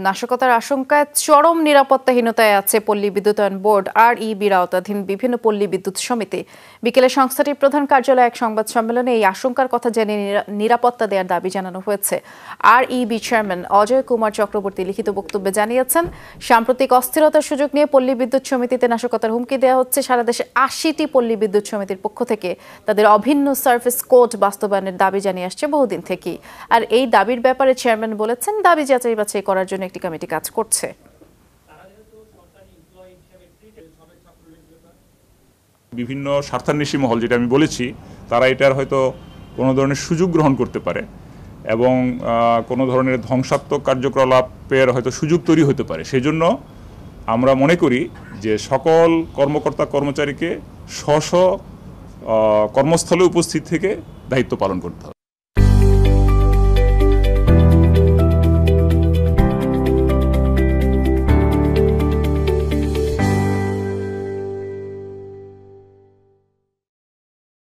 নাশকতার আশঙ্কায় চরম নিরাপত্তাহীনতায় আছে পল্লী বিদ্যুতায়ন বোর্ড আর ইবির আওতাধীন বিভিন্ন পল্লী বিদ্যুৎ সমিতি। বিকেলে সংস্থাটির প্রধান কার্যালয়ে এক সংবাদ সম্মেলনে এই আশঙ্কার কথা জেনে নিরাপত্তা দেওয়ার দাবি জানানো হয়েছে। আর ইবি চেয়ারম্যান অজয় কুমার চক্রবর্তী লিখিত বক্তব্যে জানিয়েছেন, সাম্প্রতিক অস্থিরতার সুযোগ নিয়ে পল্লী বিদ্যুৎ সমিতিতে নাশকতার হুমকি দেওয়া হচ্ছে। সারা দেশে ৮০টি পল্লী বিদ্যুৎ সমিতির পক্ষ থেকে তাদের অভিন্ন সার্ভিস কোড বাস্তবায়নের দাবি জানিয়ে আসছে বহুদিন থেকেই। আর এই দাবির ব্যাপারে চেয়ারম্যান বলেছেন, দাবি যাচাই বাছাই করার জন্য একটি কমিটি কাজ করছে। বিভিন্ন স্বার্থান্বেষী মহল, যেটা আমি বলেছি, তারা এটার হয়তো কোনো ধরনের সুযোগ গ্রহণ করতে পারে এবং কোনো ধরনের ধ্বংসাত্মক কার্যকলাপের হয়তো সুযোগ তৈরি হতে পারে। সেই জন্য আমরা মনে করি যে সকল কর্মকর্তা কর্মচারীকে স্ব কর্মস্থলে উপস্থিত থেকে দায়িত্ব পালন করতে হবে।